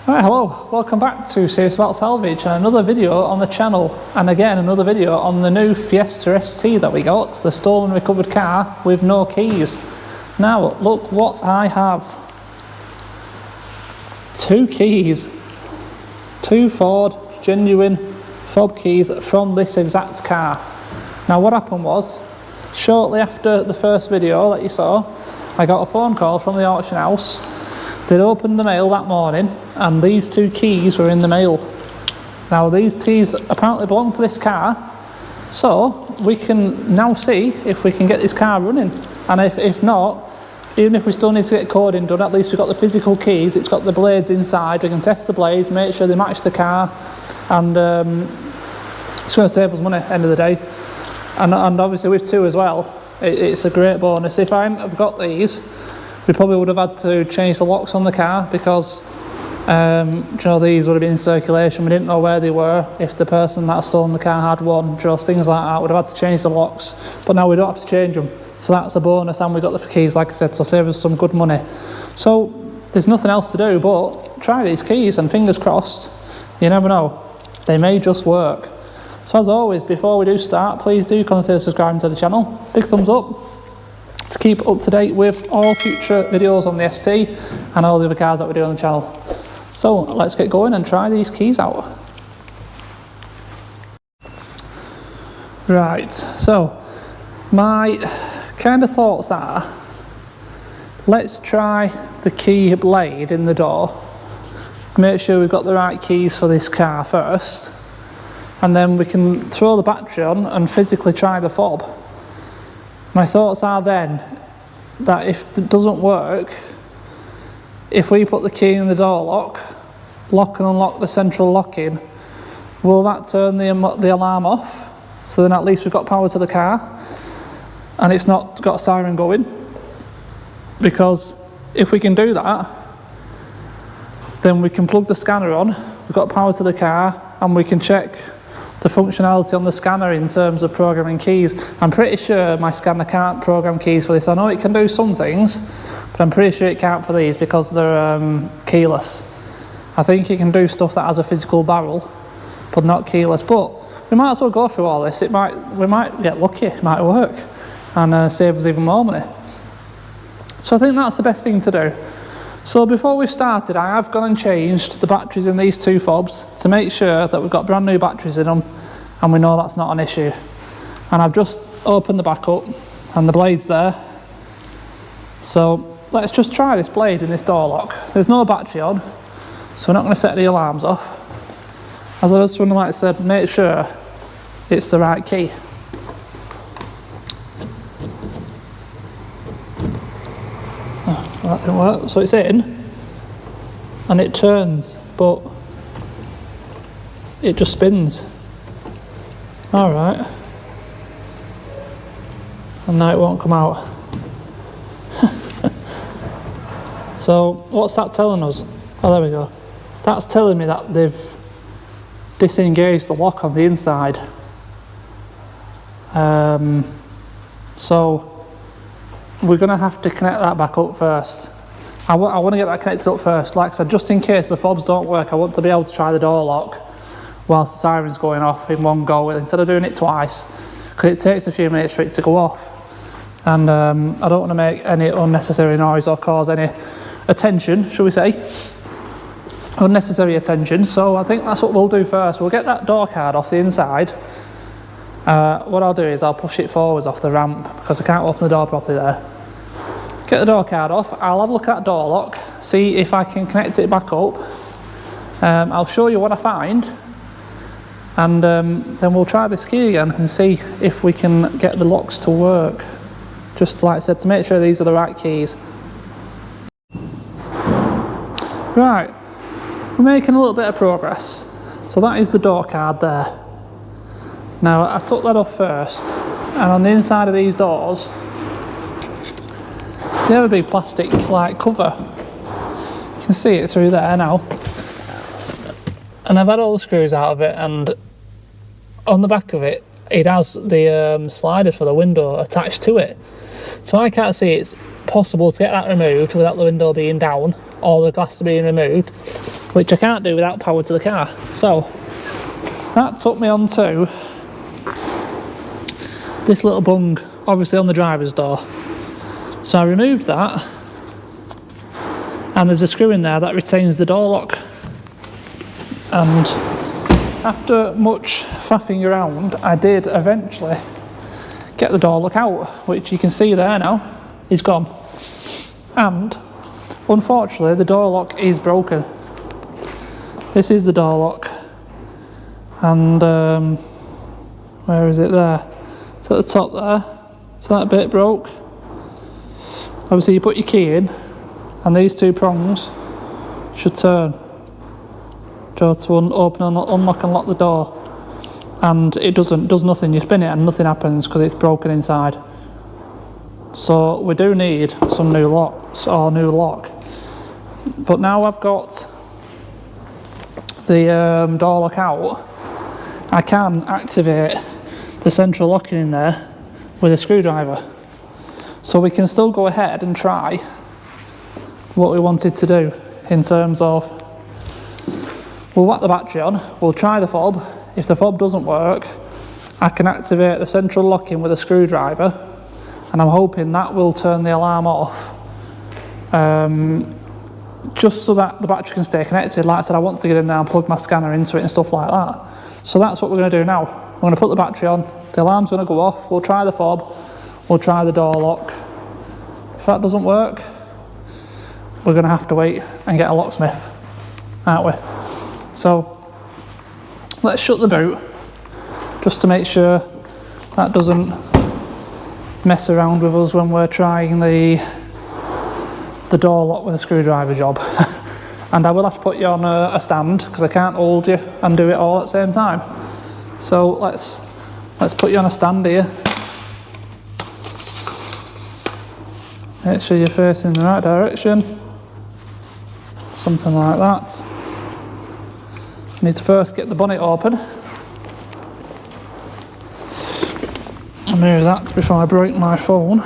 Right, hello, welcome back to Serious About Salvage and another video on the channel, and again another video on the new Fiesta ST that we got, the stolen recovered car with no keys. Now look what I have. 2 keys, 2 Ford genuine fob keys from this exact car. Now what happened was, shortly after the first video that you saw, I got a phone call from the auction house. They'd opened the mail that morning and these 2 keys were in the mail. Now these keys apparently belong to this car, so we can now see if we can get this car running. And if not, even if we still need to get coding done, at least we've got the physical keys, it's got the blades inside, we can test the blades, make sure they match the car, and it's going to save us money at the end of the day. And obviously with 2 as well, it's a great bonus. If I hadn't have got these, we probably would have had to change the locks on the car because these would have been in circulation. We didn't know where they were. If the person that had stolen the car had one, things like that, would have had to change the locks. But now we don't have to change them. So that's a bonus, and we got the keys, like I said, so save us some good money. So there's nothing else to do but try these keys, and fingers crossed, you never know, they may just work. So as always, before we do start, please do consider subscribing to the channel. Big thumbs up to keep up to date with all future videos on the ST and all the other cars that we do on the channel. So let's get going and try these keys out. Right, so my kind of thoughts are, let's try the key blade in the door, make sure we've got the right keys for this car first, and then we can throw the battery on and physically try the fob. My thoughts are then that if it doesn't work, if we put the key in the door lock and unlock the central locking, will that turn the alarm off? So then at least we've got power to the car and it's not got a siren going. Because if we can do that, then we can plug the scanner on, we've got power to the car, and we can check the functionality on the scanner in terms of programming keys. I'm pretty sure my scanner can't program keys for this. I know it can do some things, but I'm pretty sure it can't for these because they're keyless. I think it can do stuff that has a physical barrel, but not keyless. But we might as well go through all this. We might get lucky, it might work, and save us even more money. So I think that's the best thing to do. So before we've started, I have gone and changed the batteries in these 2 fobs to make sure that we've got brand new batteries in them and we know that's not an issue. And I've just opened the back up and the blade's there. So let's just try this blade in this door lock. There's no battery on, so we're not going to set the alarms off. As I just like I said, make sure it's the right key. That didn't work. So it's in and it turns, but it just spins. Alright. And now it won't come out. So what's that telling us? Oh, there we go. That's telling me that they've disengaged the lock on the inside. So we're going to have to connect that back up first. I want to get that connected up first. Like I said, just in case the fobs don't work, I want to be able to try the door lock whilst the siren's going off in one go, instead of doing it twice, because it takes a few minutes for it to go off. And I don't want to make any unnecessary noise or cause any attention, shall we say. Unnecessary attention. So I think that's what we'll do first. We'll get that door card off the inside. What I'll do is I'll push it forwards off the ramp because I can't open the door properly there. Get the door card off, I'll have a look at that door lock, see if I can connect it back up. I'll show you what I find, and then we'll try this key again and see if we can get the locks to work. Just like I said, to make sure these are the right keys. Right, we're making a little bit of progress. So that is the door card there. Now I took that off first, and on the inside of these doors they have a big plastic like cover. You can see it through there now. And I've had all the screws out of it, and on the back of it, it has the sliders for the window attached to it. So I can't see it's possible to get that removed without the window being down or the glass being removed. which I can't do without power to the car. So that took me on to this little bung, obviously on the driver's door. So I removed that, and there's a screw in there that retains the door lock. And after much faffing around, I did eventually get the door lock out, which you can see there now is gone. And unfortunately the door lock is broken. This is the door lock, and where is it? There. It's at the top there. So that bit broke. Obviously you put your key in and these two prongs should turn to open and unlock and lock the door, and it does nothing. You spin it and nothing happens because it's broken inside. So we do need some new locks or new lock. But now I've got the door lock out, I can activate the central locking in there with a screwdriver. So we can still go ahead and try what we wanted to do in terms of, we'll whack the battery on, we'll try the fob. If the fob doesn't work, I can activate the central locking with a screwdriver, and I'm hoping that will turn the alarm off, just so that the battery can stay connected. Like I said, I want to get in there and plug my scanner into it and stuff like that. So that's what we're going to do now. We're going to put the battery on, the alarm's going to go off, we'll try the fob, we'll try the door lock. If that doesn't work, we're going to have to wait and get a locksmith, aren't we? So let's shut the boot just to make sure that doesn't mess around with us when we're trying the door lock with a screwdriver job. And I will have to put you on a stand because I can't hold you and do it all at the same time. So let's put you on a stand here. Make sure you're facing the right direction. Something like that. I need to first get the bonnet open. I'll move that before I break my phone.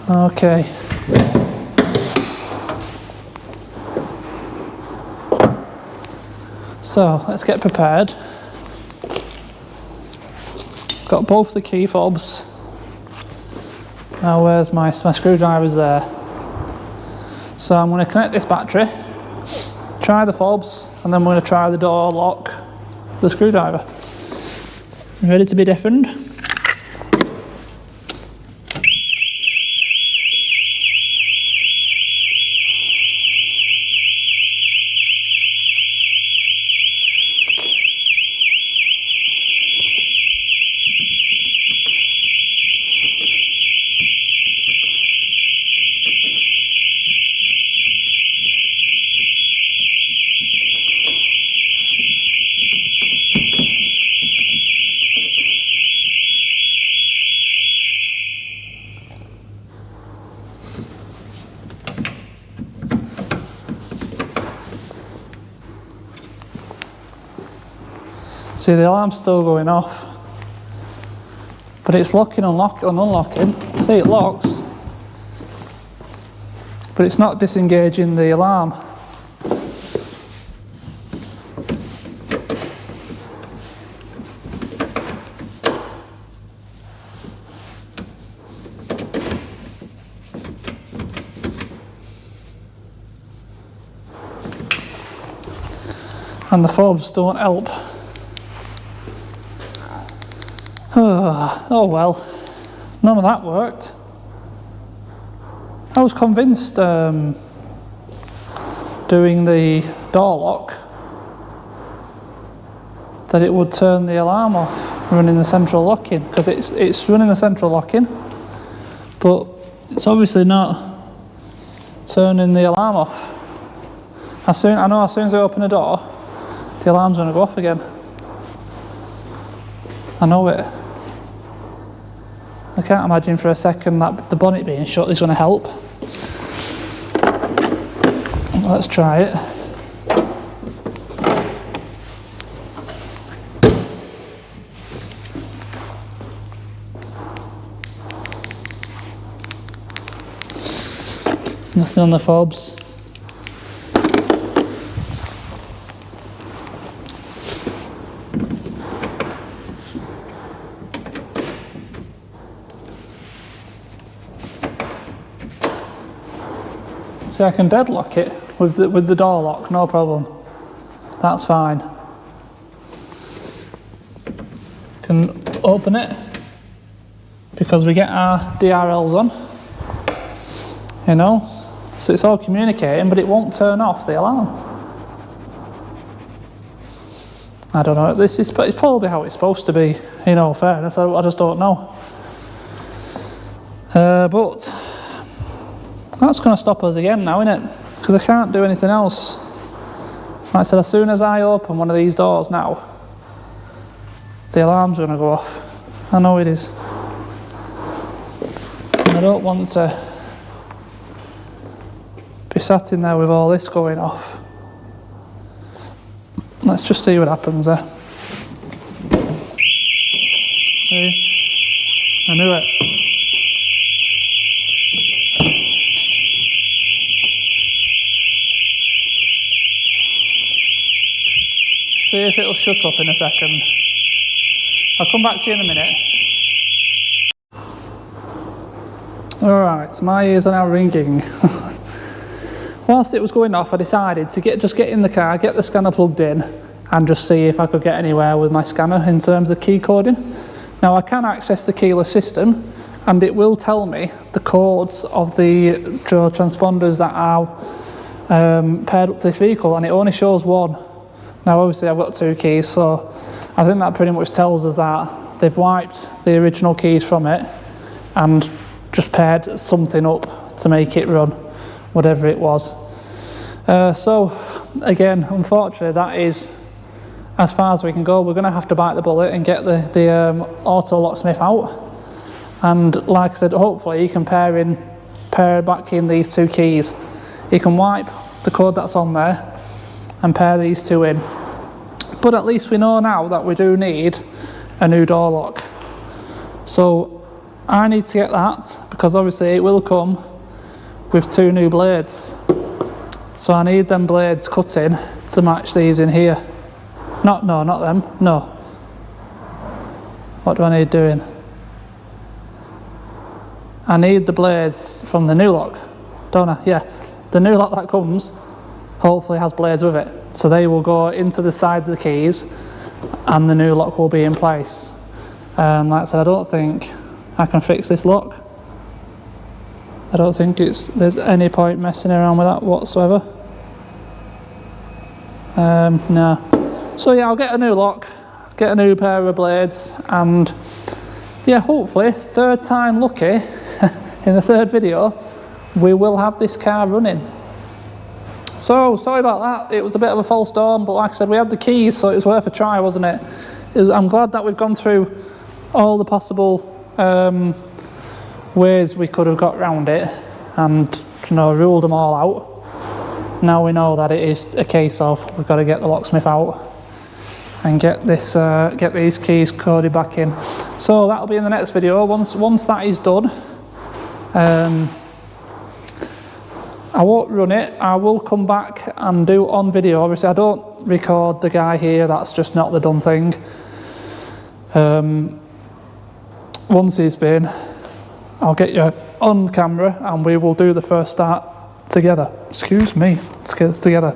Okay. So let's get prepared. Got both the key fobs. Now where's my screwdriver's there. So I'm going to connect this battery, try the fobs, and then we're going to try the door lock with the screwdriver. Ready to be deafened? See, the alarm's still going off, but it's locking and unlocking. See, it locks, but it's not disengaging the alarm. And the fobs don't help. Oh well, none of that worked. I was convinced doing the door lock that it would turn the alarm off running the central locking, because it's running the central locking, but it's obviously not turning the alarm off. I know as soon as I open the door, the alarm's going to go off again. I know it. I can't imagine for a second that the bonnet being shut is going to help. Let's try it. Nothing on the fobs. So I can deadlock it with the door lock, no problem. That's fine. Can open it because we get our DRLs on, you know. So it's all communicating, but it won't turn off the alarm. I don't know. It's probably how it's supposed to be. In all fairness, I just don't know. But that's going to stop us again now, isn't it? Because I can't do anything else. Like I said, as soon as I open one of these doors now, the alarm's going to go off. I know it is. I don't want to be sat in there with all this going off. Let's just see what happens there. See? I knew it. See if it'll shut up in a second. I'll come back to you in a minute. Alright, my ears are now ringing. Whilst it was going off, I decided to just get in the car, get the scanner plugged in, and just see if I could get anywhere with my scanner in terms of key coding. Now I can access the keyless system, and it will tell me the codes of the transponders that are paired up to this vehicle, and it only shows one. Now obviously I've got 2 keys, so I think that pretty much tells us that they've wiped the original keys from it and just paired something up to make it run, whatever it was. So again, unfortunately, that is as far as we can go. We're going to have to bite the bullet and get the auto locksmith out. And like I said, hopefully he can pair back in these 2 keys. He can wipe the code that's on there and pair these 2 in. But at least we know now that we do need a new door lock. So I need to get that, because obviously it will come with 2 new blades. So I need them blades cut in to match these in here. No, not them, no. What do I need doing? I need the blades from the new lock, don't I? Yeah, the new lock that comes hopefully has blades with it. So they will go into the side of the keys and the new lock will be in place. Like I said, I don't think I can fix this lock. I don't think there's any point messing around with that whatsoever. No. So yeah, I'll get a new lock, get a new pair of blades, and yeah, hopefully, 3rd time lucky, in the 3rd video, we will have this car running. So, sorry about that, it was a bit of a false dawn, but like I said, we had the keys, so it was worth a try, wasn't it? I'm glad that we've gone through all the possible ways we could have got around it and, you know, ruled them all out. Now we know that it is a case of we've got to get the locksmith out and get these keys coded back in. So that'll be in the next video. Once that is done, I won't run it. I will come back and do on video. Obviously I don't record the guy here, that's just not the done thing. Once he's been, I'll get you on camera and we will do the first start together. Excuse me, together.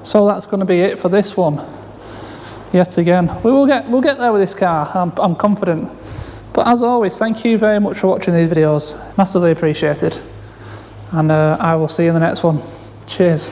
So that's going to be it for this one. Yet again, we'll get there with this car. I'm confident. But as always, thank you very much for watching these videos. Massively appreciated. And I will see you in the next one. Cheers.